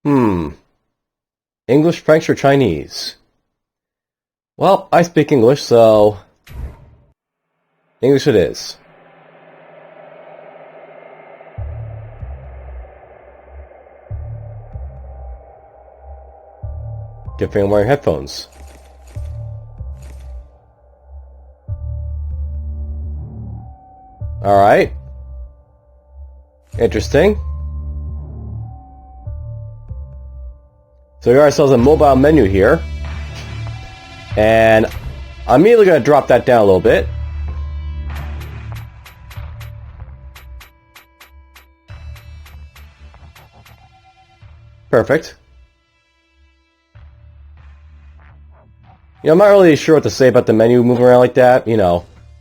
Hmm. English, French, or Chinese? Well, I speak English, so English it is. Good thing I'm wearing headphones. Alright. Interesting. So we got ourselves a mobile menu here. And I'm immediately going to drop that down a little bit. Perfect. I'm not really sure what to say about the menu moving around like that.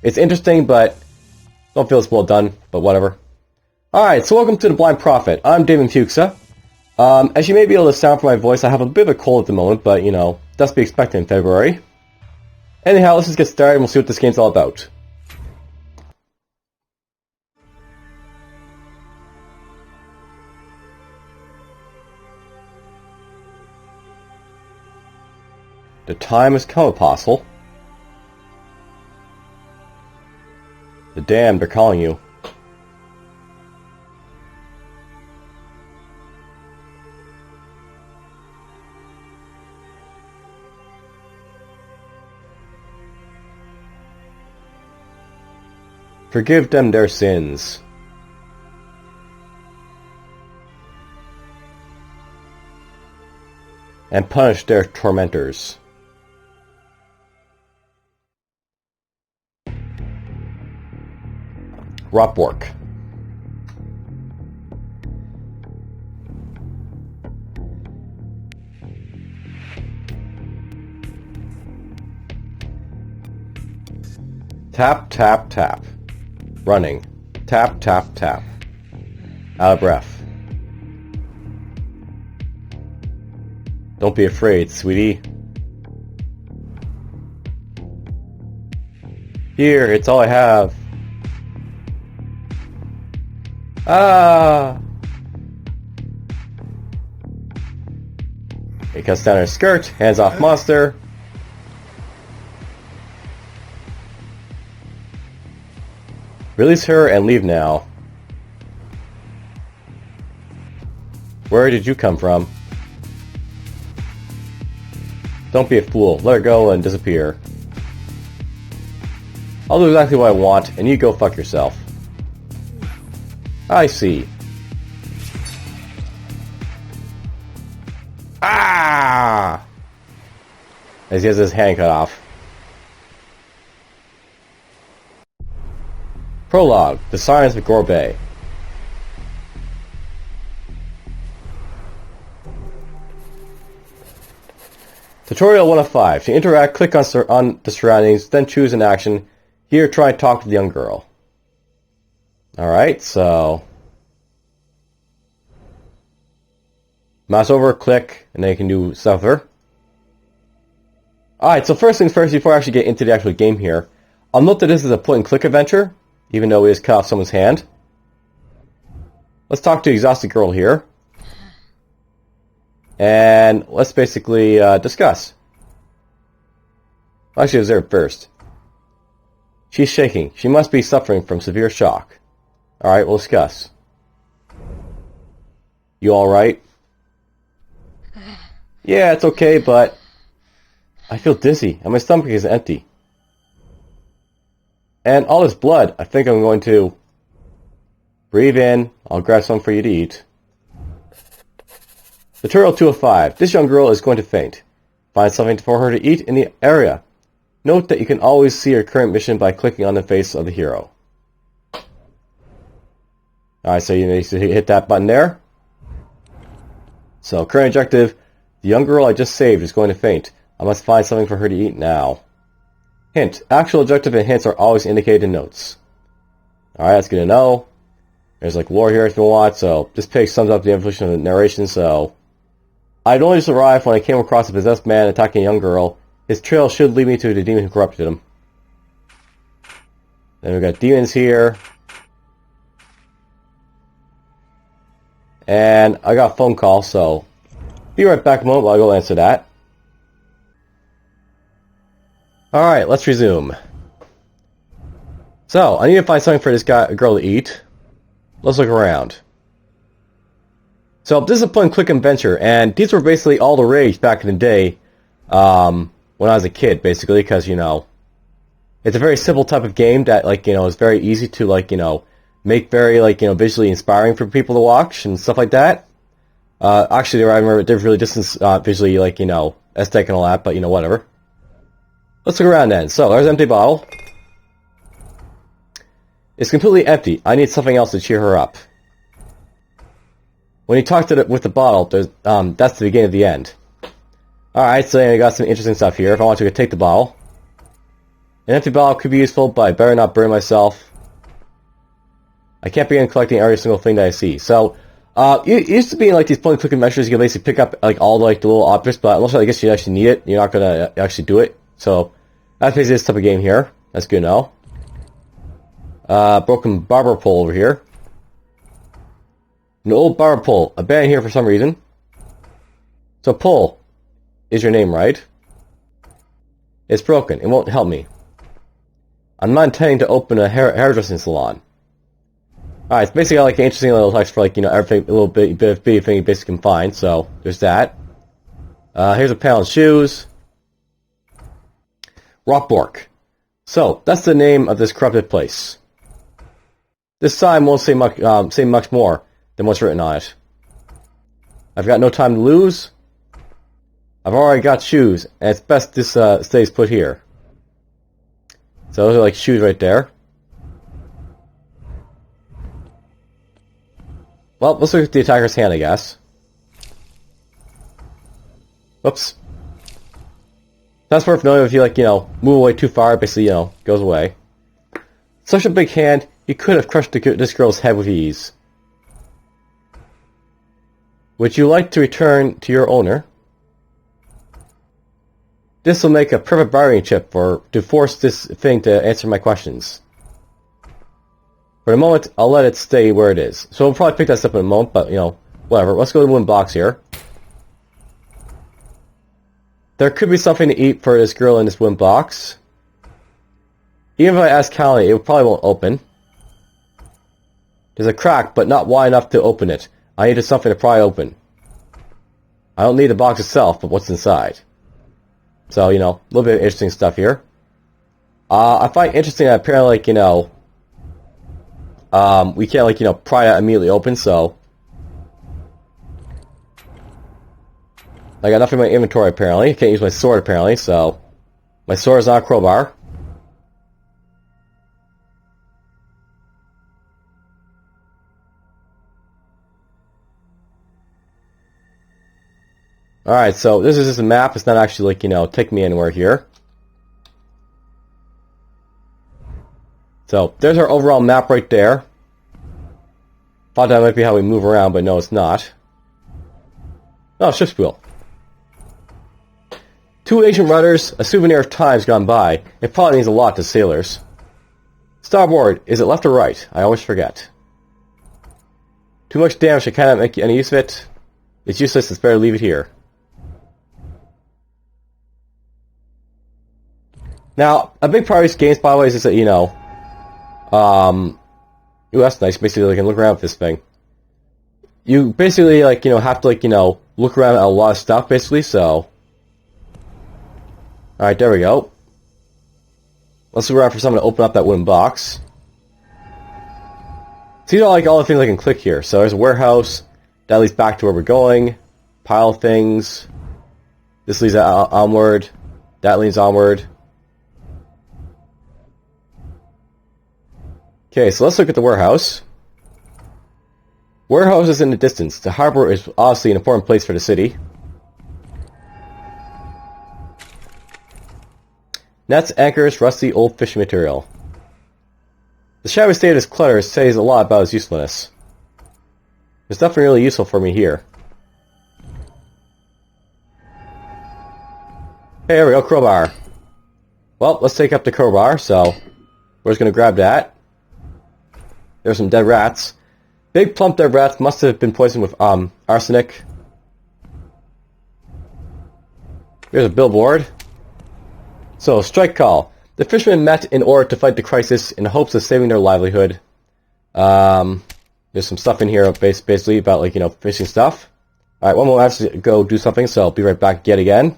It's interesting, but don't feel it's well done, but whatever. Alright, so welcome to The Blind Prophet. I'm DFuxa. As you may be able to sound from my voice, I have a bit of a cold at the moment, but, that's to be expected in February. Anyhow, let's just get started and we'll see what this game's all about. The time has come, Apostle. The damned are calling you. Forgive them their sins. And punish their tormentors. Ropwork. Tap, tap, tap. Running. Tap, tap, tap. Out of breath. Don't be afraid, sweetie. Here, it's all I have. Ah! It cuts down her skirt, hands off monster. Release her and leave now. Where did you come from? Don't be a fool. Let her go and disappear. I'll do exactly what I want, and you go fuck yourself. I see. Ah! As he has his hand cut off. Prologue, The Science of Gorbet. Tutorial 1 of 5. To interact, click on the surroundings, then choose an action. Here, try and talk to the young girl. Alright, so... mouse over, click, and then you can do stuff with her. Alright, so first things first, before I actually get into the actual game here, I'll note that this is a point-and-click adventure, even though we just cut off someone's hand. Let's talk to the exhausted girl here. And let's basically discuss. Actually, observe first. She's shaking. She must be suffering from severe shock. Alright, we'll discuss. You alright? Yeah, it's okay, but I feel dizzy and my stomach is empty. And all this blood, I think I'm going to breathe in. I'll grab some for you to eat. Tutorial 2 of 5. This young girl is going to faint. Find something for her to eat in the area. Note that you can always see her current mission by clicking on the face of the hero. Alright, so you need to hit that button there. So, current objective. The young girl I just saved is going to faint. I must find something for her to eat now. Hint. Actual objective and hints are always indicated in notes. Alright, that's good to know. There's like lore here if you want, so this page sums up the evolution of the narration, so... I'd only just arrived when I came across a possessed man attacking a young girl. His trail should lead me to the demon who corrupted him. Then we've got demons here. And I got a phone call, so Be right back a moment while I go answer that. Alright, let's resume. So, I need to find something for this girl to eat. Let's look around. So, this is a point and click adventure, and these were basically all the rage back in the day, when I was a kid, basically, because, you know, it's a very simple type of game that, like, you know, is very easy to, like, you know, make very, like, you know, visually inspiring for people to watch and stuff like that. Actually, I remember they're really just visually, like, you know, aesthetic and all that, but, you know, whatever. Let's look around then. So, there's an empty bottle. It's completely empty. I need something else to cheer her up. When you talk to with the bottle, there's, that's the beginning of the end. Alright, so I got some interesting stuff here. If I want to take the bottle. An empty bottle could be useful, but I better not burn myself. I can't begin collecting every single thing that I see. So, it used to be in, like, these point-and-click adventures, you can basically pick up, like, all, like, the little objects, but unless I guess you actually need it, you're not gonna actually do it. So, that's basically this type of game here. That's good to know. Broken barber pole over here. An old barber pole. Abandoned here for some reason. So, pole is your name, right? It's broken. It won't help me. I'm not intending to open a hairdressing salon. Alright, it's basically like an interesting little text for, like, you know, everything, a little bit of thing you basically can find, so there's that. Here's a pair of shoes. Rockbork. So, that's the name of this corrupted place. This sign won't say much more than what's written on it. I've got no time to lose. I've already got shoes, and it's best this stays put here. So those are like shoes right there. Well, let's look at the attacker's hand, I guess. Whoops. That's worth knowing if you, like, you know, move away too far, basically, you know, goes away. Such a big hand, he could have crushed this girl's head with ease. Would you like to return to your owner? This will make a perfect bargaining chip to force this thing to answer my questions. For the moment, I'll let it stay where it is. So we'll probably pick that up in a moment, but, you know, whatever. Let's go to the wooden box here. There could be something to eat for this girl in this wooden box. Even if I ask Callie, it probably won't open. There's a crack, but not wide enough to open it. I needed something to pry open. I don't need the box itself, but what's inside. So, you know, a little bit of interesting stuff here. I find it interesting that apparently, like, you know, we can't, like, you know, pry that immediately open, so. I got nothing in my inventory, apparently. I can't use my sword, apparently, so. My sword is not a crowbar. Alright, so this is just a map. It's not actually, like, you know, taking me anywhere here. So, there's our overall map right there. Thought that might be how we move around, but no, it's not. Oh, ship's wheel. 2 ancient rudders, a souvenir of times gone by. It probably means a lot to sailors. Starboard, is it left or right? I always forget. Too much damage, I cannot make any use of it. It's useless, it's better to leave it here. Now, a big part of these games, by the way, is that, you know, ooh, that's nice. Basically, I can look around with this thing. You basically, like, you know, have to, like, you know, look around at a lot of stuff, basically, so. Alright, there we go. Let's look around for someone to open up that wooden box. See, like, all the things I can click here. So there's a warehouse. That leads back to where we're going. Pile of things. This leads onward. That leads onward. Okay, so let's look at the warehouse. Warehouse is in the distance. The harbor is obviously an important place for the city. Nets, anchors, rusty, old fishing material. The shabby state of this clutter says a lot about its usefulness. There's nothing really useful for me here. Hey, there we go, crowbar. Well, let's take up the crowbar, so we're just going to grab that. There's some dead rats. Big plump dead rats must have been poisoned with arsenic. Here's a billboard. So, strike call. The fishermen met in order to fight the crisis in hopes of saving their livelihood. There's some stuff in here basically about, like, you know, fishing stuff. Alright, one more, I have to go do something, so I'll be right back yet again.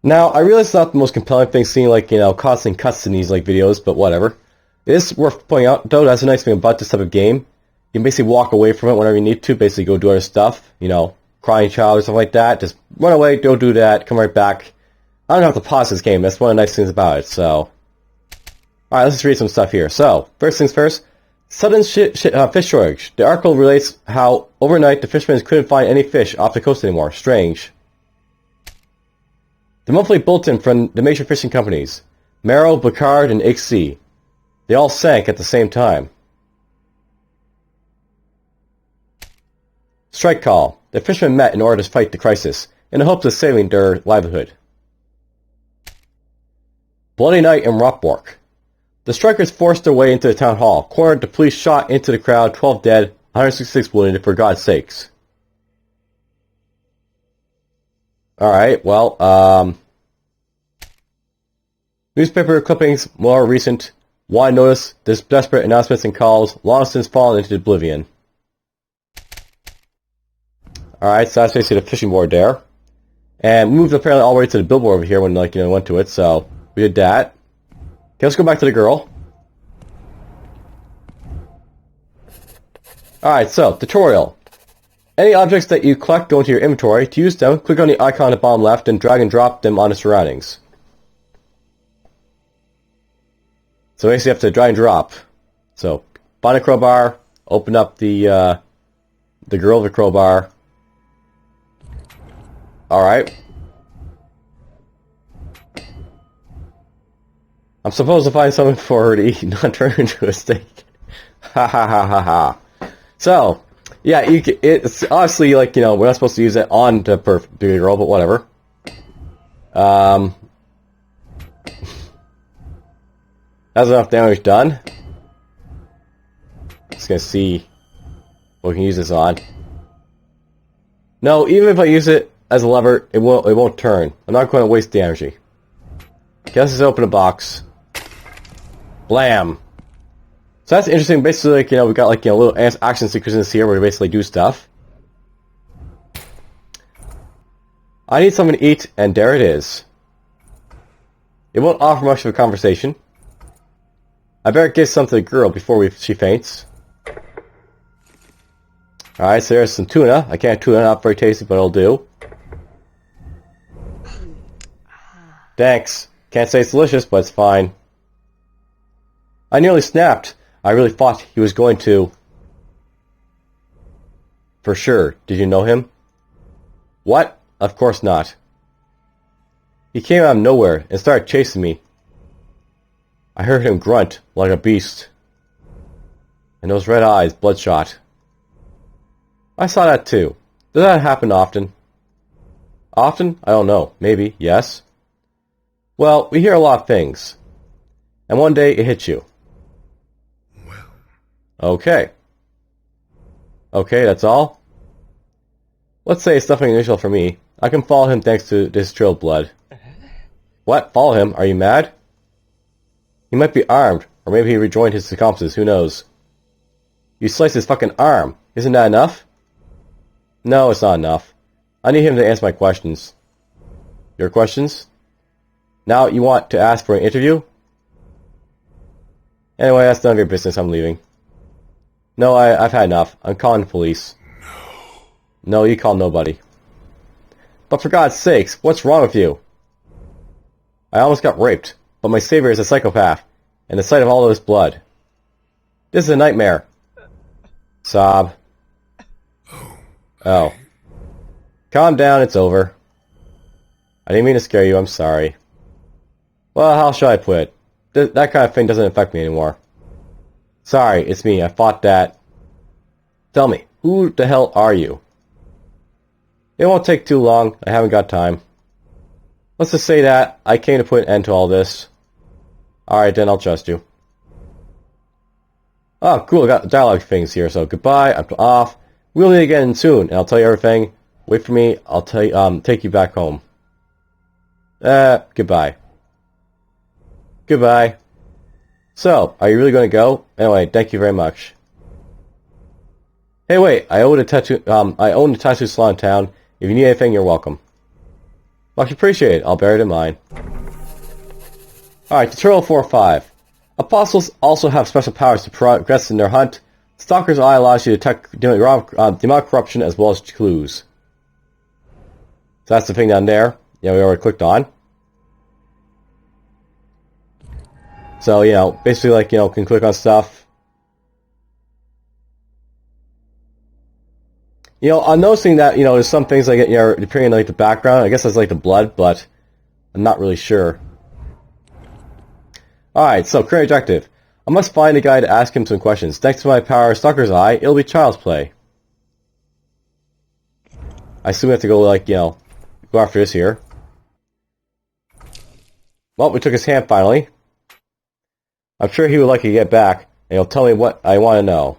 Now, I realize it's not the most compelling thing seeing, like, you know, constant cuts in these, like, videos, but whatever. It is worth pointing out, though, that's a nice thing about this type of game. You can basically walk away from it whenever you need to, basically go do other stuff, you know, crying child or something like that. Just run away, don't do that, come right back. I don't have to pause this game, that's one of the nice things about it, so. Alright, let's just read some stuff here. So, first things first. Sudden fish shortage. The article relates how overnight the fishermen couldn't find any fish off the coast anymore. Strange. The monthly bulletin from the major fishing companies, Merrill, Bacard, and XC. They all sank at the same time. Strike call. The fishermen met in order to fight the crisis, in the hopes of saving their livelihood. Bloody night in Rockbork. The strikers forced their way into the town hall, cornered the police, shot into the crowd, 12 dead, 166 wounded, for God's sakes. Alright, well, newspaper clippings, more recent. Why notice this desperate announcements and calls, long since fallen into oblivion. Alright, so that's basically the fishing board there. And we moved apparently all the way to the billboard over here when, like, you know, went to it, so we did that. Okay, let's go back to the girl. Alright, so, tutorial. Any objects that you collect go into your inventory. To use them, click on the icon at the bottom left and drag and drop them on the surroundings. So basically you have to drag and drop. So, find a crowbar, open up the girl with the crowbar. Alright. I'm supposed to find something for her to eat, not turn into a steak. Ha ha ha ha ha. So, yeah, it's obviously, like, you know, we're not supposed to use it on the baby girl, but whatever. That's enough damage done. Just gonna see what we can use this on. No, even if I use it as a lever, it won't turn. I'm not going to waste the energy. Okay, let's just open a box. Blam! So that's interesting. Basically, like, you know, we got, like, you know, little action sequences here where we basically do stuff. I need something to eat, and there it is. It won't offer much of a conversation. I better give some to the girl before she faints. Alright, so there's some tuna. I can't tuna, not very tasty, but it'll do. Thanks. Can't say it's delicious, but it's fine. I nearly snapped. I really thought he was going to. For sure. Did you know him? What? Of course not. He came out of nowhere and started chasing me. I heard him grunt like a beast. And those red eyes, bloodshot. I saw that too. Does that happen often? Often? I don't know. Maybe. Yes. Well, we hear a lot of things. And one day it hits you. Okay. Okay, that's all? Let's say it's nothing unusual for me. I can follow him thanks to this trail of blood. What? Follow him? Are you mad? He might be armed, or maybe he rejoined his accomplices, who knows? You sliced his fucking arm. Isn't that enough? No, it's not enough. I need him to answer my questions. Your questions? Now you want to ask for an interview? Anyway, that's none of your business. I'm leaving. No, I've had enough. I'm calling the police. No, you call nobody. But for God's sakes, what's wrong with you? I almost got raped, but my savior is a psychopath, and the sight of all of this blood. This is a nightmare. Sob. Oh. Calm down, it's over. I didn't mean to scare you, I'm sorry. Well, how shall I put it? That kind of thing doesn't affect me anymore. Sorry, it's me. I fought that. Tell me, who the hell are you? It won't take too long. I haven't got time. Let's just say that I came to put an end to all this. Alright, then I'll trust you. Oh, cool. I got dialogue things here, so goodbye. I'm off. We'll meet again soon, and I'll tell you everything. Wait for me. I'll take you back home. Goodbye. Goodbye. So, are you really going to go? Anyway, thank you very much. Hey, wait! I own a tattoo salon in town. If you need anything, you're welcome. Much appreciated. I'll bear it in mind. Alright, tutorial 4-5. Apostles also have special powers to progress in their hunt. Stalker's Eye allows you to detect demonic corruption as well as clues. So that's the thing down there. Yeah, we already clicked on. So, you know, basically like, you know, can click on stuff. You know, I'm noticing that, you know, there's some things like, you know, appearing in like the background. I guess that's like the blood, but I'm not really sure. Alright, so current objective. I must find a guy to ask him some questions. Thanks to my power, Stalker's Eye, it'll be child's play. I assume we have to go, like, you know, go after this here. Well, we took his hand finally. I'm sure he would like to get back, and he'll tell me what I want to know.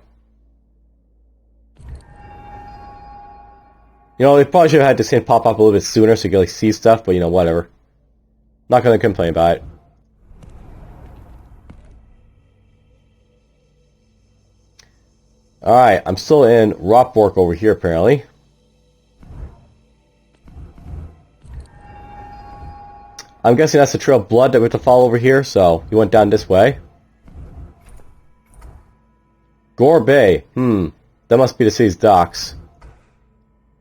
You know, they probably should have had this hand pop up a little bit sooner so you could, like, see stuff, but, you know, whatever. Not gonna complain about it. Alright, I'm still in Rockbork over here, apparently. I'm guessing that's the trail of blood that we have to follow over here, so he went down this way. Gore Bay. That must be the city's docks.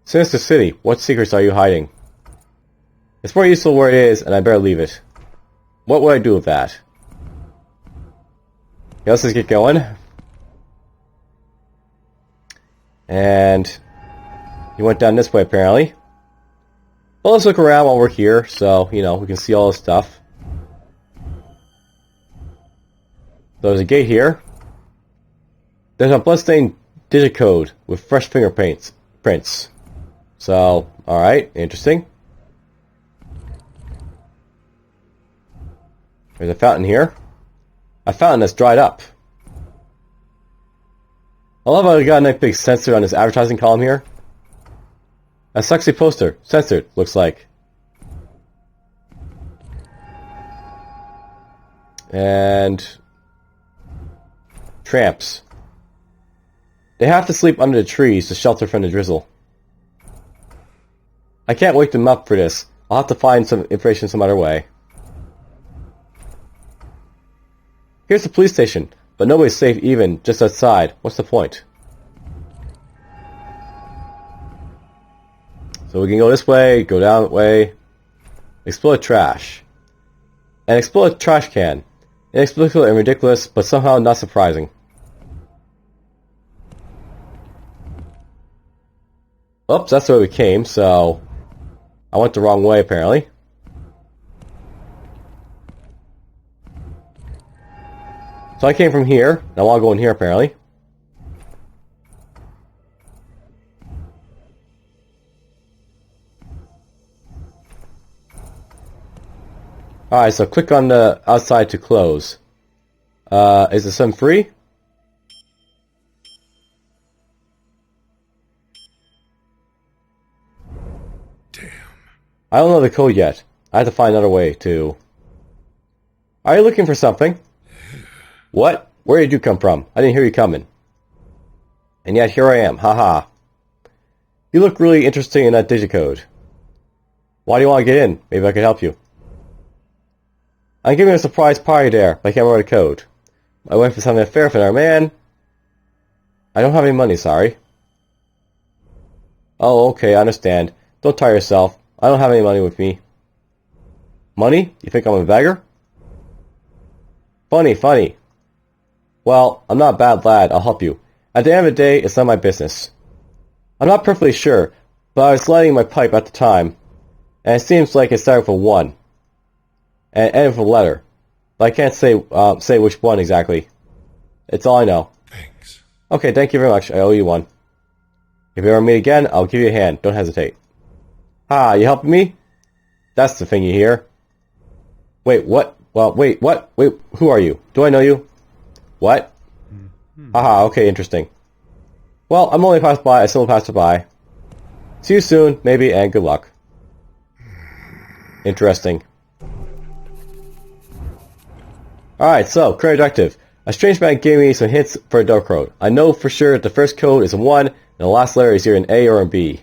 Sinister City. What secrets are you hiding? It's more useful where it is, and I better leave it. What would I do with that? Okay, let's just get going. And he went down this way, apparently. Well, let's look around while we're here, so, you know, we can see all this stuff. So there's a gate here. There's a bloodstained digicode with fresh fingerprints. So, alright, interesting. There's a fountain here. A fountain that's dried up. I love how we got a nice big sensor on this advertising column here. A sexy poster. Censored, looks like. And tramps. They have to sleep under the trees to shelter from the drizzle. I can't wake them up for this. I'll have to find some information some other way. Here's the police station, but nobody's safe even just outside. What's the point? So we can go this way, go down that way. Explode trash. And explode a trash can. Inexplicable and ridiculous, but somehow not surprising. Oops, that's where we came, so I went the wrong way apparently. So I came from here, and I want to go in here apparently. Alright, so click on the outside to close. Is this some free? Damn. I don't know the code yet. I have to find another way to... Are you looking for something? What? Where did you come from? I didn't hear you coming. And yet here I am, haha. You look really interesting in that digicode. Why do you want to get in? Maybe I could help you. I'm giving a surprise party there, but I can't remember the code. My wife is having an affair with another man. I don't have any money, sorry. Oh, okay, I understand. Don't tire yourself. I don't have any money with me. Money? You think I'm a beggar? Funny. Well, I'm not a bad lad, I'll help you. At the end of the day, it's not my business. I'm not perfectly sure, but I was lighting my pipe at the time, and it seems like it started with a 1. And ended with a letter. But I can't say which one exactly. It's all I know. Thanks. Okay, thank you very much. I owe you one. If you ever meet again, I'll give you a hand. Don't hesitate. Ah, you helping me? That's the thing you hear. Wait, what? Well, wait, what? Wait, who are you? Do I know you? What? Haha, okay, interesting. Well, I'm only passed by. I still passed by. See you soon, maybe, and good luck. Interesting. Alright, so, current objective. A strange man gave me some hints for a door code. I know for sure that the first code is a 1, and the last letter is either an A or a B.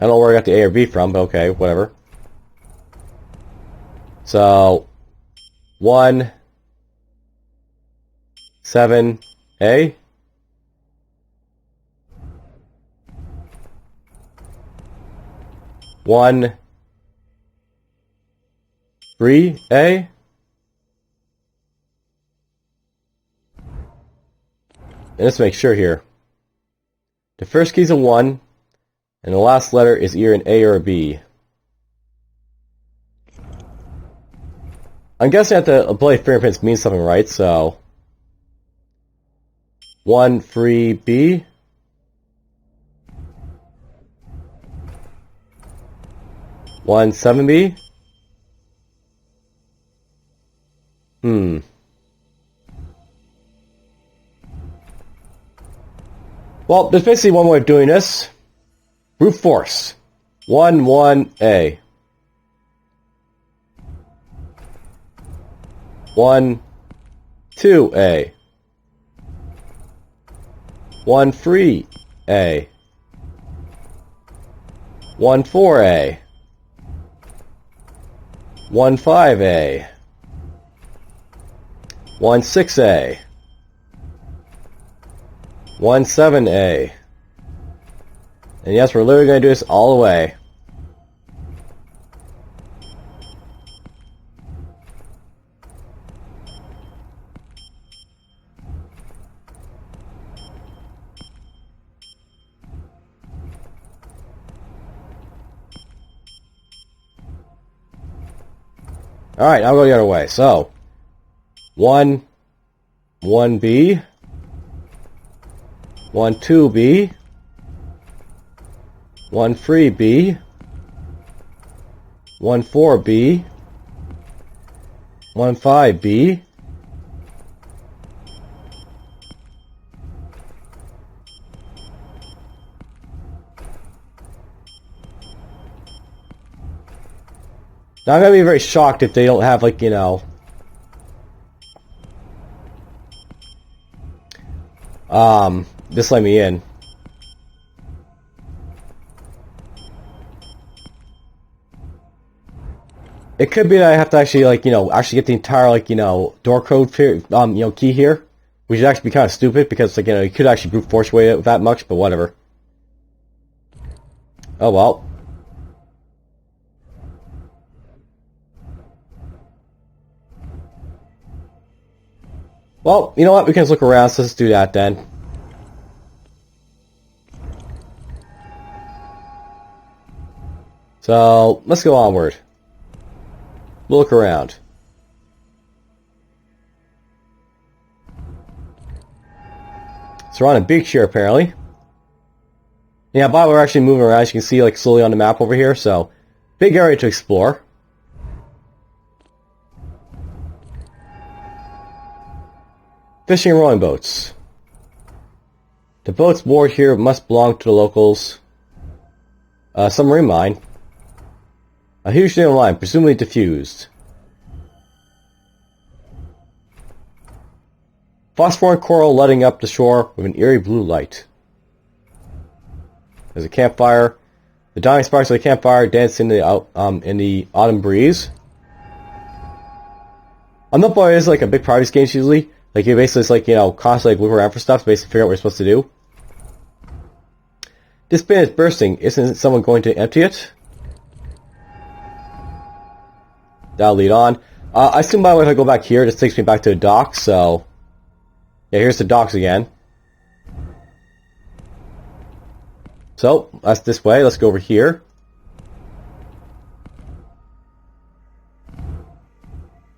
I don't know where I got the A or B from, but okay, whatever. So, 1, 7, A. One, 3, A. And let's make sure here. The first key is a 1, and the last letter is either an A or a B. I'm guessing that the ability fingerprints means something, right? So 1, 3, B. 1, 7, B. Well, there's basically one way of doing this. Brute force. 1, 1, A. 1, 2, A. 1, 3, A. 1, 4, A. 1, 5, A. 1, 6, A. 1, 7, A. And yes, we're literally going to do this all the way. Alright, I'll go the other way. So, 1, 1B. 1, 2B. 1, 3B. 1, 4B. 1, 5B. Now I'm going to be very shocked if they don't have, like, you know, just let me in. It could be that I have to actually, like, you know, actually get the entire, like, you know, door code, you know, key here, which would actually be kind of stupid because, like, you know, you could actually brute force away that much, but whatever. Oh well. Well, you know what? We can just look around, so let's do that then. So, let's go onward. We'll look around. So we're on a beach here, apparently. Yeah, but we're actually moving around, as you can see, like, slowly on the map over here, so big area to explore. Fishing and rowing boats. The boats moored here must belong to the locals. Submarine mine. A huge nail line, presumably diffused. Phosphorescent coral lighting up the shore with an eerie blue light. There's a campfire. The dying sparks of the campfire dance in the autumn breeze. Nut Boy is like a big practice game usually. Like, you basically just, like, you know, constantly like, look around for stuff to basically figure out what you're supposed to do. This bin is bursting. Isn't someone going to empty it? That'll lead on. I assume by the way if I go back here, this takes me back to the docks, so... Yeah, here's the docks again. So, that's this way. Let's go over here.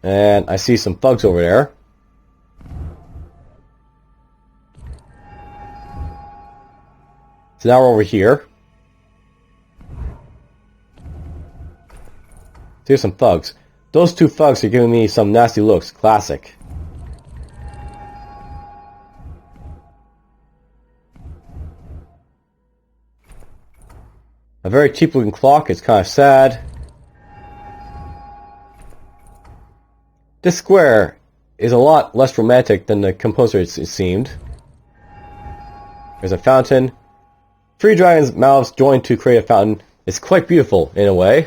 And I see some thugs over there. So now we're over here. Here's some thugs. Those two thugs are giving me some nasty looks. Classic. A very cheap looking clock. It's kind of sad. This square is a lot less romantic than the composer it seemed. There's a fountain. 3 dragons' mouths joined to create a fountain. It's quite beautiful, in a way.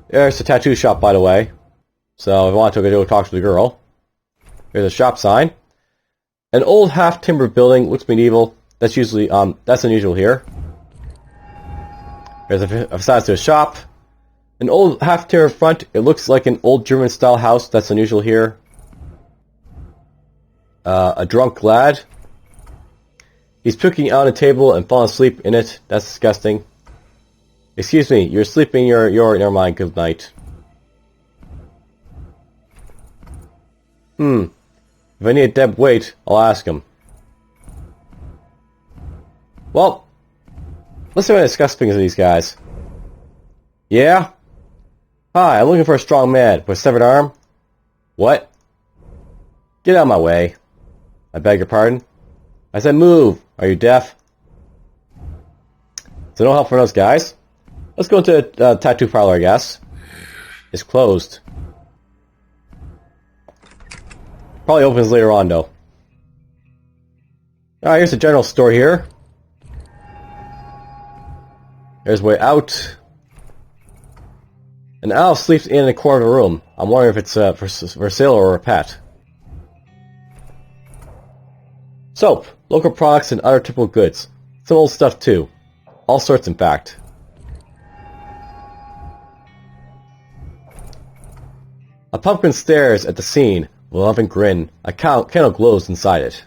There's the tattoo shop, by the way. So if I want to go talk to the girl. There's a shop sign. An old half-timbered building, looks medieval. That's usually, that's unusual here. There's a facade to a shop. An old half-timbered front. It looks like an old German-style house. That's unusual here. A drunk lad. He's puking on a table and falling asleep in it. That's disgusting. Excuse me, you're sleeping, never mind, good night. If I need a dead weight, I'll ask him. Well, let's see what I discuss things with these guys. Yeah? Hi, I'm looking for a strong man with a severed arm. What? Get out of my way. I beg your pardon? I said move. Are you deaf? So no help for those guys. Let's go into a tattoo parlor, I guess. It's closed. Probably opens later on, though. Alright, here's the general store here. There's way out. An owl sleeps in the corner of the room. I'm wondering if it's for sale or a pet. Soap, local products, and other typical goods. Some old stuff, too. All sorts, in fact. A pumpkin stares at the scene with a loving grin. A candle glows inside it.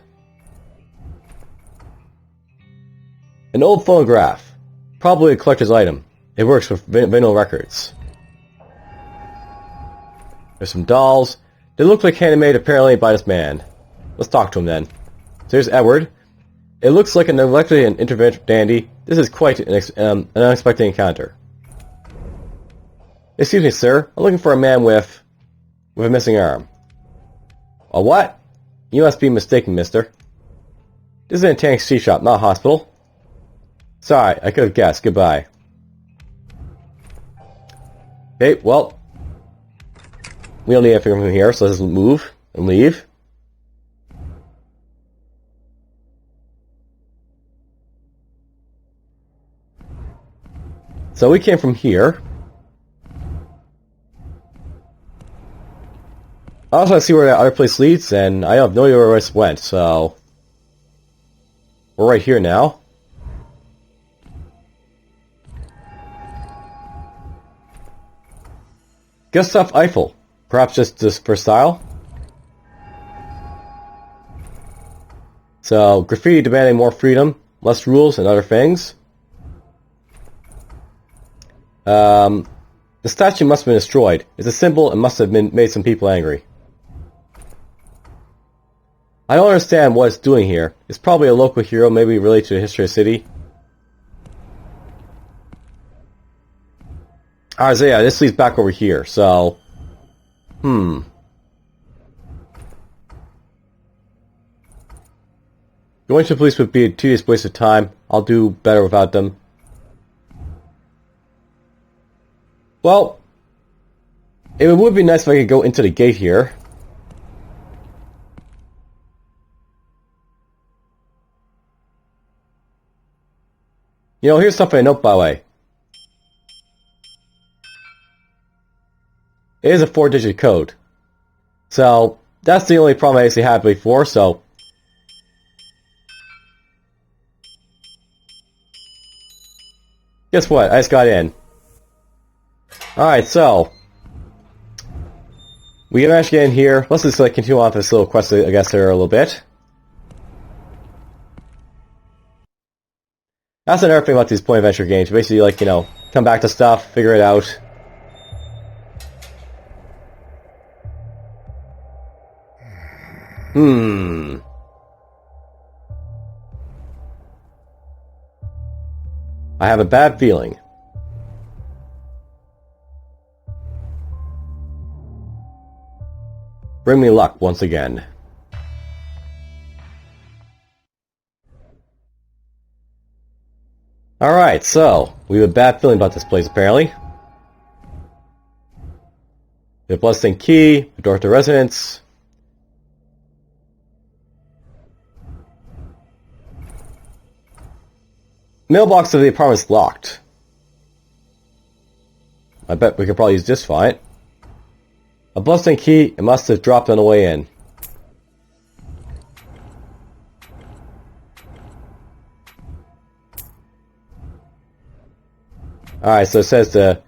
An old phonograph. Probably a collector's item. It works with vinyl records. There's some dolls. They look like handmade apparently by this man. Let's talk to him then. So here's Edward. It looks like a neglected and intervention dandy. This is quite an unexpected encounter. Excuse me, sir. I'm looking for a man with a missing arm. A what? You must be mistaken, mister. This is an antique tea shop, not a hospital. Sorry, I could have guessed. Goodbye. Okay, well, we don't need anything from here, so let's move and leave. So we came from here. I also want to see where that other place leads, and I have no idea where this went, so we're right here now. Gustav Eiffel. Perhaps just for style. So, graffiti demanding more freedom, less rules, and other things. The statue must have been destroyed. It's a symbol and must have made some people angry. I don't understand what it's doing here. It's probably a local hero, maybe related to the history of the city. Alright, so yeah, this leads back over here, so... Going to the police would be a tedious waste of time. I'll do better without them. Well, it would be nice if I could go into the gate here. You know, here's something I note, by the way. It is a 4-digit code. So, that's the only problem I actually had before, so... Guess what? I just got in. Alright, so... we can actually get in here. Let's just continue on with this little quest, I guess, here a little bit. That's another thing about these point-adventure games. Basically, like, you know, come back to stuff, figure it out. I have a bad feeling. Bring me luck once again. Alright, so, we have a bad feeling about this place, apparently. The bloodstained key, the door to the residence. Mailbox of the apartment's locked. I bet we could probably use this fine. A bloodstained key, it must have dropped on the way in. Alright, so it says the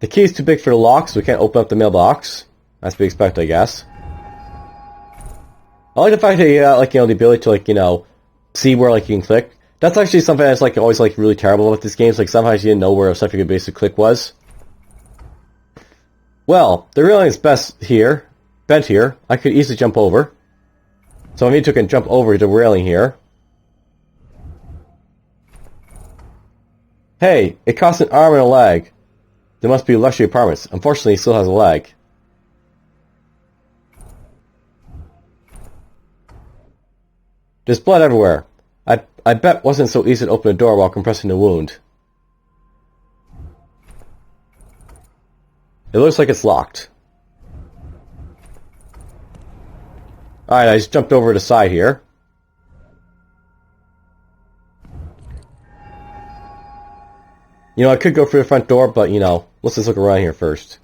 key is too big for the lock, so we can't open up the mailbox. That's to be expected, I guess. I like the fact that you got, the ability to, see where, you can click. That's actually something that's, always, really terrible with this game. Like, sometimes you didn't know where stuff you could basically click was. Well, the railing is bent here. I could easily jump over. So I need to jump over the railing here. Hey, it costs an arm and a leg. There must be luxury apartments. Unfortunately, he still has a leg. There's blood everywhere. I bet it wasn't so easy to open the door while compressing the wound. It looks like it's locked. Alright, I just jumped over to the side here. I could go through the front door, but, let's just look around here first.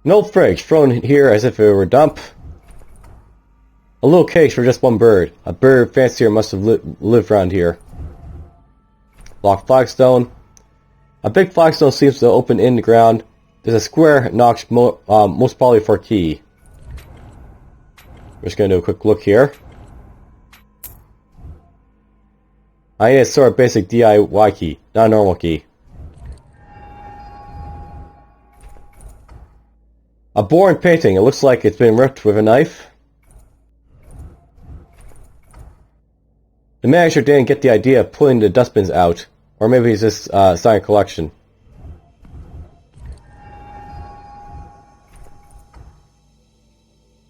An old fridge thrown here as if it were a dump. A little cage for just one bird. A bird fancier must have lived around here. Locked flagstone. A big flagstone seems to open in the ground. There's a square notched most probably for a key. We're just going to do a quick look here. I need a sort of basic DIY key, not a normal key. A boring painting. It looks like it's been ripped with a knife. The manager didn't get the idea of pulling the dustbins out. Or maybe he's just starting a collection.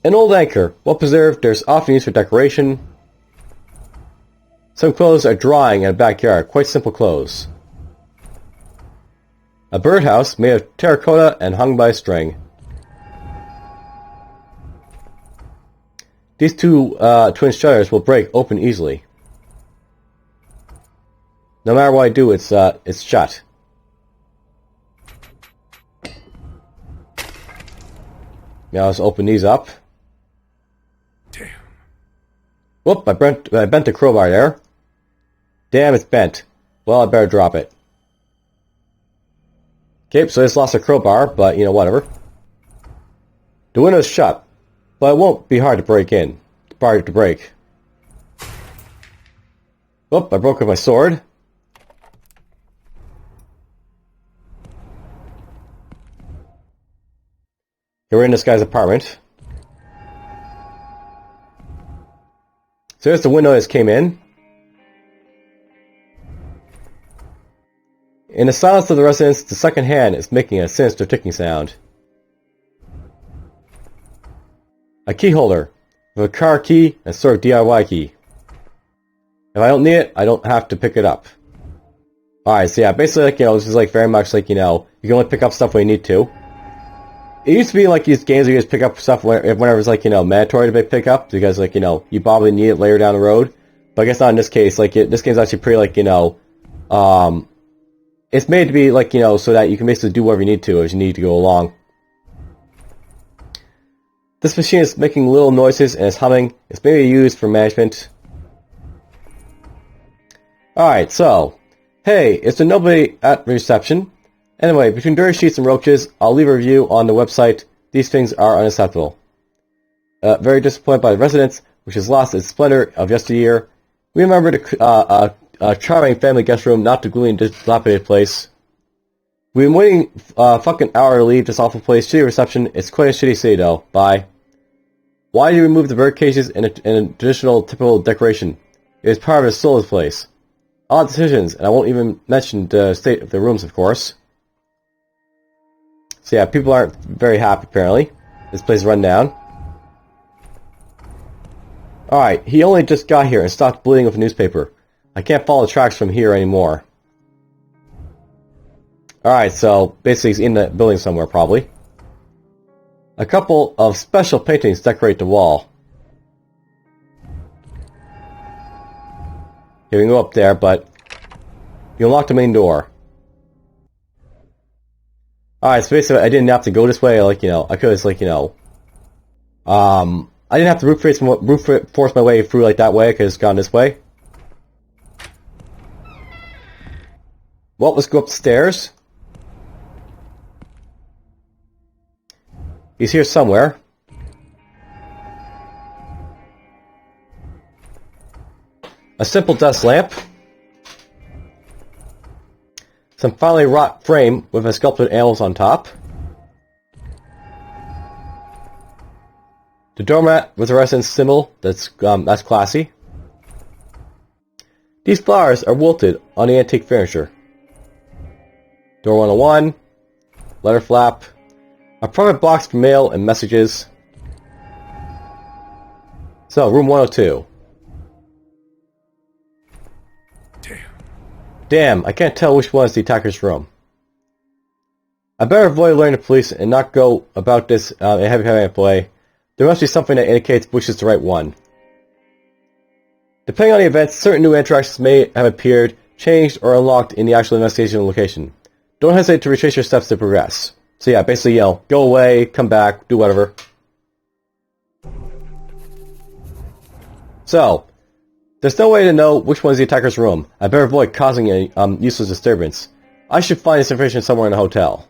An old anchor. Well preserved. There's often used for decoration. Some clothes are drying in a backyard. Quite simple clothes. A birdhouse made of terracotta and hung by a string. These two twin shutters will break open easily. No matter what I do, it's shut. Now let's open these up. Damn. Whoop! I bent the crowbar there. Damn, it's bent. Well, I better drop it. Okay, so I just lost a crowbar, but whatever. The window's shut, but it won't be hard to break in. Hard to break. Whoop! I broke with my sword. We're in this guy's apartment. So there's the window that just came in. In the silence of the residence, the second hand is making a sinister ticking sound. A key holder with a car key and a sort of DIY key. If I don't need it, I don't have to pick it up. Alright, so yeah, basically this is very much you can only pick up stuff when you need to. It used to be these games where you just pick up stuff whenever it's mandatory to pick up because you probably need it later down the road. But I guess not in this case. This game's actually pretty it's made to be so that you can basically do whatever you need to as you need to go along. This machine is making little noises and is humming. It's maybe used for management. Alright, so hey, is there nobody at reception? Anyway, between dirty sheets and roaches, I'll leave a review on the website. These things are unacceptable. Very disappointed by the residence, which has lost its splendor of yesteryear. We remembered a charming family guest room, not the gloomy and dilapidated place. We've been waiting a fucking hour to leave this awful place. Shitty reception. It's quite a shitty city, though. Bye. Why did you remove the bird cages in a traditional, typical decoration? It is part of the soul of the place. Odd decisions, and I won't even mention the state of the rooms, of course. So yeah, people aren't very happy, apparently. This place is run down. Alright, he only just got here and stopped bleeding with a newspaper. I can't follow the tracks from here anymore. Alright, so basically he's in the building somewhere, probably. A couple of special paintings decorate the wall. Here, we can go up there, but you unlock the main door. Alright, so basically I didn't have to go this way, like, you know, I could have, like, you know, I didn't have to brute force my way through like that way, I could have just gone this way. Well, let's go upstairs. He's here somewhere. A simple desk lamp. Some finely wrought frame with a sculpted animals on top. The doormat with a residence symbol, that's classy. These flowers are wilted on the antique furniture. Door 101, letter flap, a private box for mail and messages. So, room 102. Damn, I can't tell which one is the attacker's room. I better avoid alerting the police and not go about this in a heavy-handed way. There must be something that indicates which is the right one. Depending on the events, certain new interactions may have appeared, changed, or unlocked in the actual investigation location. Don't hesitate to retrace your steps to progress. So yeah, basically, you know, go away, come back, do whatever. So, there's no way to know which one is the attacker's room. I better avoid causing a useless disturbance. I should find this information somewhere in the hotel.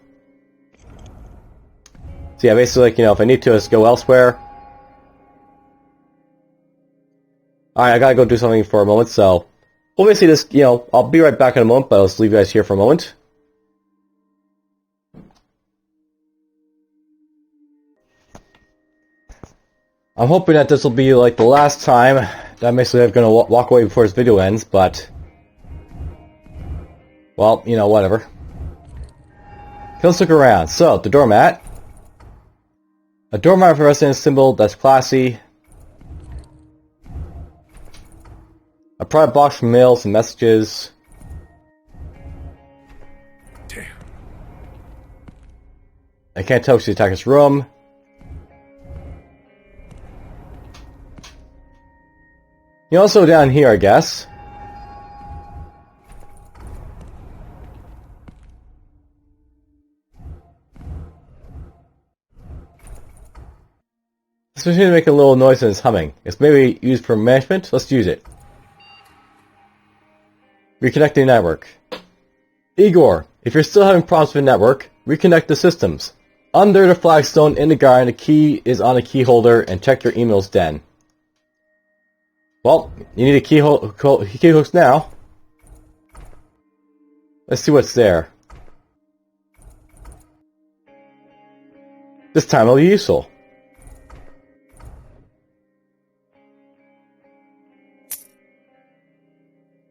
So yeah, basically, like, you know, if I need to, just go elsewhere. Alright, I gotta go do something for a moment, so... Well, basically, this, you know, I'll be right back in a moment, but I'll just leave you guys here for a moment. I'm hoping that this will be, like, the last time that I'm basically going to walk away before this video ends, but... Well, you know, whatever. Let's look around. So, the doormat. A doormat with a residence symbol, that's classy. A private box for mails and messages. Damn. I can't tell which is the attacker's room. You also down here, I guess. This machine is making a little noise and it's humming. It's maybe used for management. Let's use it. Reconnecting network. Igor, if you're still having problems with the network, reconnect the systems. Under the flagstone in the garden, the key is on the key holder, and check your emails then. Well, you need a key hooks now. Let's see what's there. This time it'll be useful.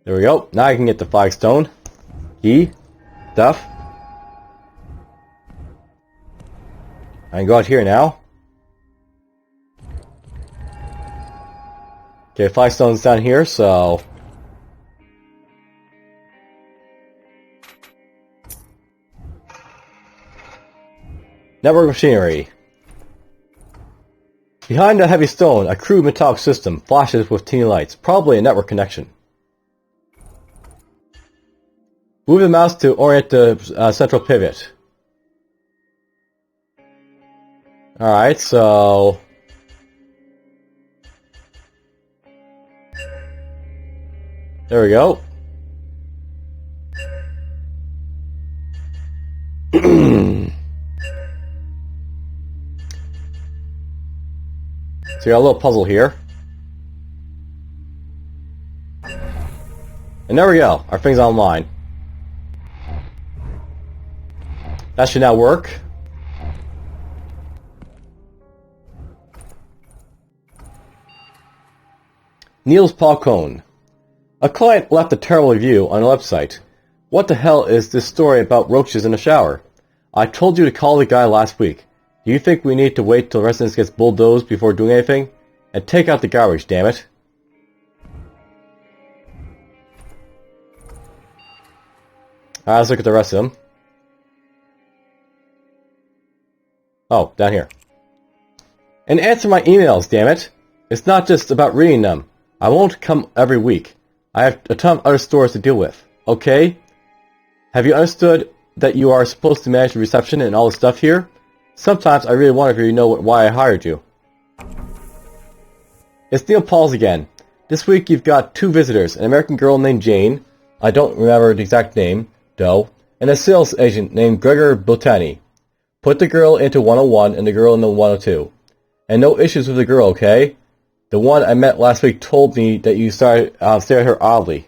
There we go. Now I can get the flagstone. Key. Stuff. I can go out here now. Okay, flagstone's down here, so... Network machinery. Behind the heavy stone, a crude metallic system flashes with teeny lights, probably a network connection. Move the mouse to orient the central pivot. Alright, so... There we go. So you got a little puzzle here. And there we go. Our thing's online. That should now work. Niels Falcone. A client left a terrible review on a website. What the hell is this story about roaches in the shower? I told you to call the guy last week. Do you think we need to wait till residence gets bulldozed before doing anything? And take out the garbage, damn it. Alright, let's look at the rest of them. Oh, down here. And answer my emails, damn it! It's not just about reading them. I won't come every week. I have a ton of other stores to deal with. Okay? Have you understood that you are supposed to manage the reception and all the stuff here? Sometimes I really wonder if you know why I hired you. It's Neil Pauls again. This week you've got 2 visitors, an American girl named Jane, I don't remember the exact name, though, and a sales agent named Gregor Botany. Put the girl into 101 and the girl into 102. And no issues with the girl, okay? The one I met last week told me that you started staring at her oddly.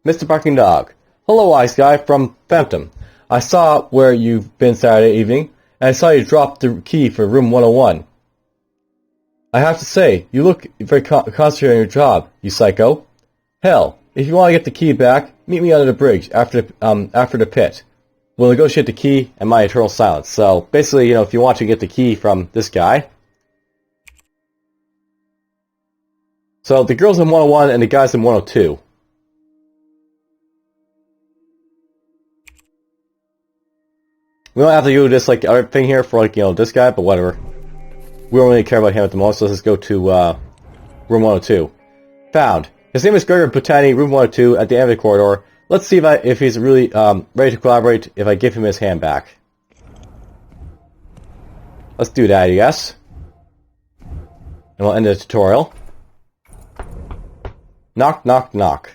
Mr. Barking Dog. Hello, Ice Guy from Phantom. I saw where you've been Saturday evening, and I saw you drop the key for room 101. I have to say, you look very concentrated on your job, you psycho. Hell, if you want to get the key back, meet me under the bridge after the pit. We'll negotiate the key and my eternal silence. So, basically, you know, if you want to get the key from this guy. So, the girl's in 101 and the guy's in 102. We don't have to do this, like, other thing here for, like, you know, this guy, but whatever. We don't really care about him at the moment, so let's just go to, room 102. Found. His name is Gregor Botany, room 102, at the end of the corridor. Let's see if he's really, ready to collaborate if I give him his hand back. Let's do that, I guess. And we'll end the tutorial. Knock, knock, knock.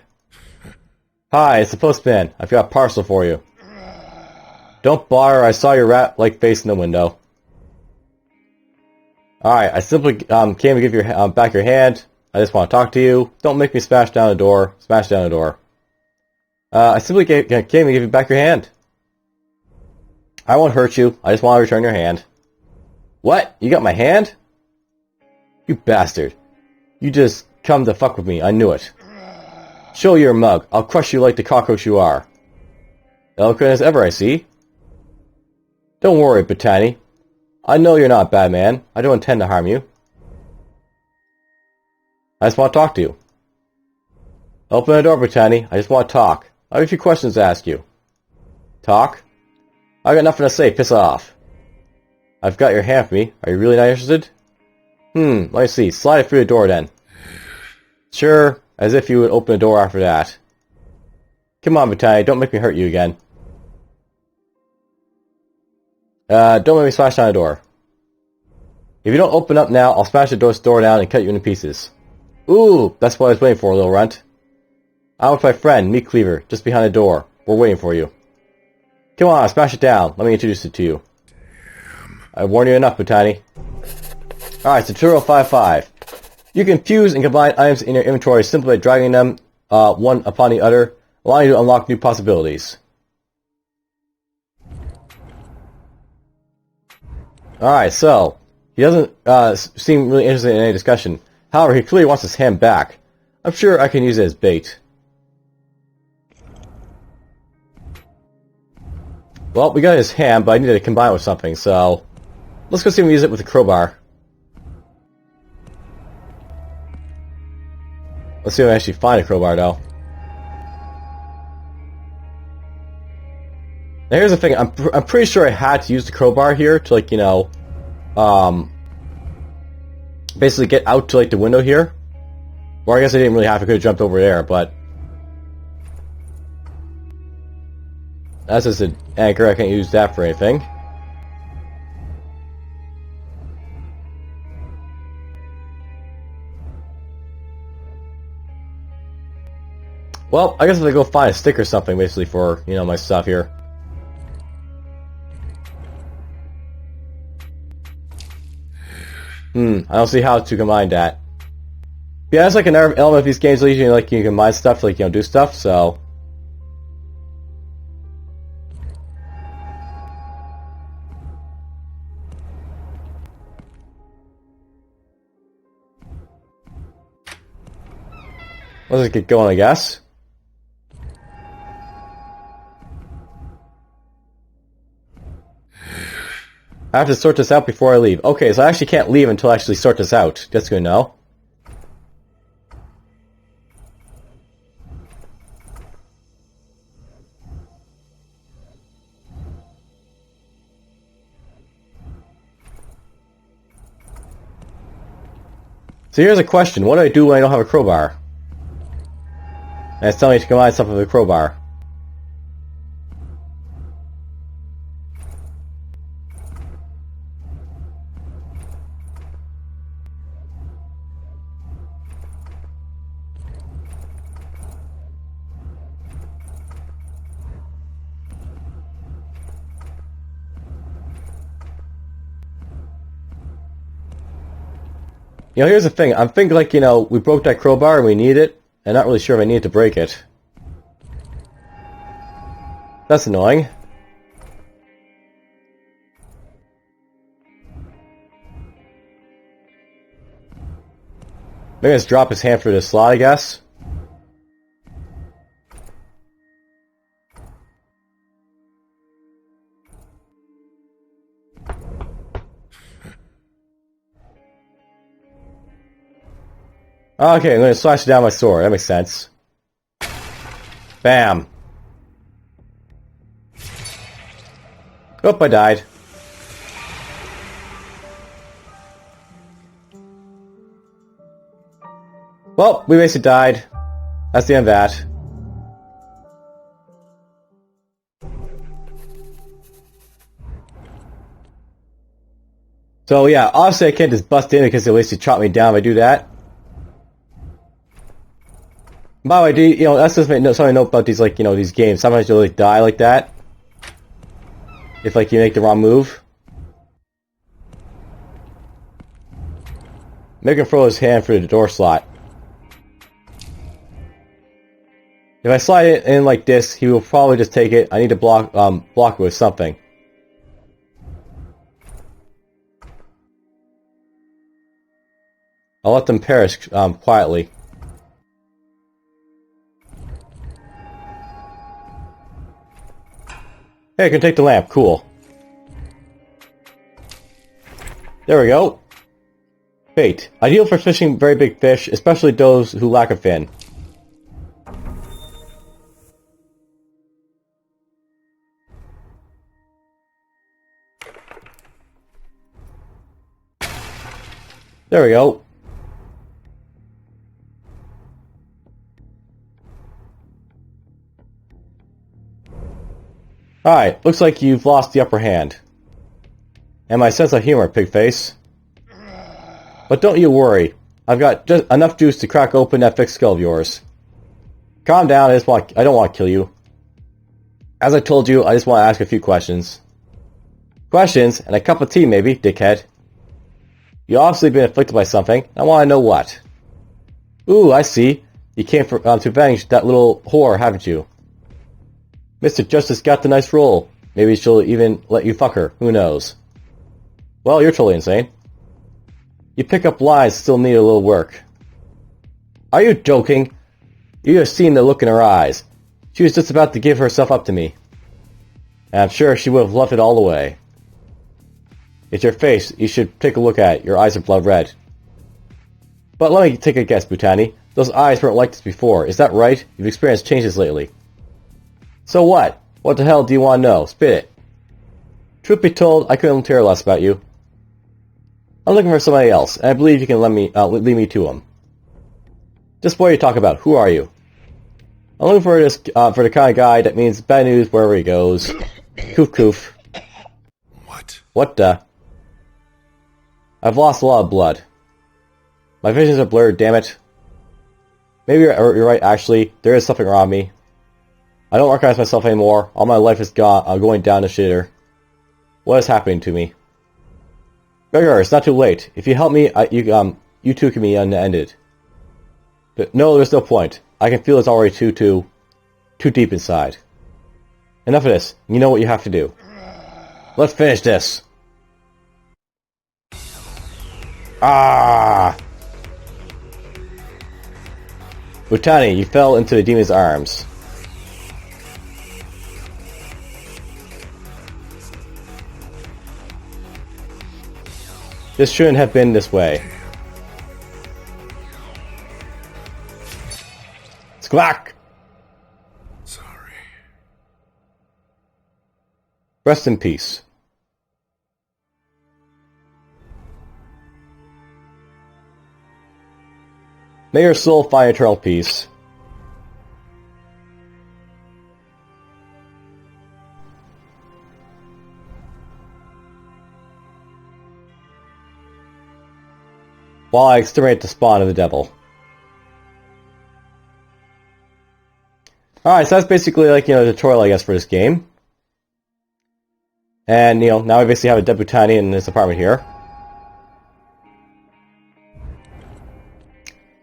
Hi, it's the postman. I've got a parcel for you. Don't bother, I saw your rat-like face in the window. Alright, I simply came to give you back your hand. I just want to talk to you. Don't make me smash down the door. Smash down the door. I simply came to give you back your hand. I won't hurt you. I just want to return your hand. What? You got my hand? You bastard. You just come to fuck with me. I knew it. Show your mug. I'll crush you like the cockroach you are. Eloquent as ever, I see. Don't worry, Botany. I know you're not a bad man. I don't intend to harm you. I just want to talk to you. Open the door, Botany. I just want to talk. I have a few questions to ask you. Talk? I got nothing to say. Piss off. I've got your hand for me. Are you really not interested? Let me see. Slide it through the door then. Sure, as if you would open the door after that. Come on, Botany. Don't make me hurt you again. Don't make me smash down the door. If you don't open up now, I'll smash the door down and cut you into pieces. Ooh, that's what I was waiting for, little runt. I'm with my friend, Meat Cleaver, just behind the door. We're waiting for you. Come on, smash it down. Let me introduce it to you. I warned you enough, Botany. Alright, tutorial 5.5. You can fuse and combine items in your inventory simply by dragging them one upon the other, allowing you to unlock new possibilities. Alright, so, he doesn't seem really interested in any discussion. However, he clearly wants his hand back. I'm sure I can use it as bait. Well, we got his hand, but I need to combine it with something, so... Let's go see if we use it with the crowbar. Let's see if I actually find a crowbar, though. Now here's the thing, I'm pretty sure I had to use the crowbar here to, like, you know... basically get out to, like, the window here. Or I guess I didn't really have to, I could have jumped over there, but... That's just an anchor, I can't use that for anything. Well, I guess I'm gonna go find a stick or something, basically, for, you know, my stuff here. I don't see how to combine that. Yeah, that's like another element of these games, usually, like, you can combine stuff to, like, you know, do stuff, so... Let's just get going, I guess. I have to sort this out before I leave. Okay, so I actually can't leave until I actually sort this out. That's good to know. So here's a question. What do I do when I don't have a crowbar? And it's telling me to combine stuff with a crowbar. You know, here's the thing. I'm thinking, like, you know, we broke that crowbar and we need it. I'm not really sure if I need to break it. That's annoying. Maybe let's drop his hand through the slot, I guess. Okay, I'm going to slash down my sword. That makes sense. Bam. Oh, I died. Well, we basically died. That's the end of that. So yeah, obviously I can't just bust in because at least he chopped me down if I do that. By the way, you know, that's just something I know about these, like, you know, these games. Sometimes you'll like die like that if, like, you make the wrong move. Make him throw his hand through the door slot. If I slide it in like this, he will probably just take it. I need to block it with something. I'll let them perish quietly. Hey, I can take the lamp. Cool. There we go. Bait. Ideal for fishing very big fish, especially those who lack a fin. There we go. Alright, looks like you've lost the upper hand. And my sense of humor, pigface. But don't you worry. I've got just enough juice to crack open that thick skull of yours. Calm down, I don't want to kill you. As I told you, I just want to ask a few questions. Questions, and a cup of tea maybe, dickhead. You've obviously been afflicted by something. I want to know what. Ooh, I see. You came to avenge that little whore, haven't you? Mr. Justice got the nice roll. Maybe she'll even let you fuck her. Who knows? Well, you're totally insane. You pick up lines still need a little work. Are you joking? You have seen the look in her eyes. She was just about to give herself up to me. And I'm sure she would have left it all the way. It's your face you should take a look at. Your eyes are blood red. But let me take a guess, Butani. Those eyes weren't like this before. Is that right? You've experienced changes lately. So what? What the hell do you want to know? Spit it. Truth be told, I couldn't care less about you. I'm looking for somebody else, and I believe you can lead me to him. Just what you talk about. Who are you? I'm looking for the kind of guy that means bad news wherever he goes. Coof coof. What? What the? I've lost a lot of blood. My visions are blurred, damn it. Maybe you're right, actually. There is something wrong with me. I don't recognize myself anymore. All my life is gone. I'm going down the shitter. What is happening to me? Gregor, it's not too late. If you help me, you too can be ended. But no, there's no point. I can feel it's already too deep inside. Enough of this. You know what you have to do. Let's finish this. Ah! Butani, you fell into the demon's arms. This shouldn't have been this way. Squawk! Sorry. Rest in peace. May your soul find eternal peace. While I exterminate the spawn of the devil. Alright, so that's basically like, the tutorial, I guess, for this game. And, now we basically have a debutante in this apartment here.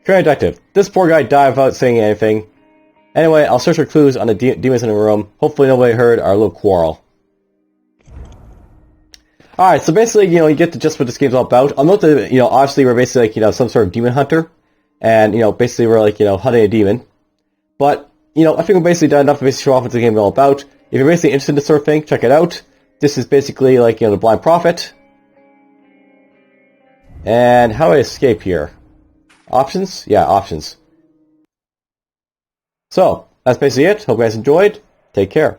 Current detective. This poor guy died without saying anything. Anyway, I'll search for clues on the demons in the room. Hopefully nobody heard our little quarrel. Alright, so basically, you get to just what this game's all about. I'll note that, obviously we're basically like, some sort of demon hunter. And, basically we're like, hunting a demon. But, I think we're basically done enough to basically show off what the game is all about. If you're basically interested in this sort of thing, check it out. This is basically like, the Blind Prophet. And how do I escape here? Options? Yeah, options. So, that's basically it. Hope you guys enjoyed. Take care.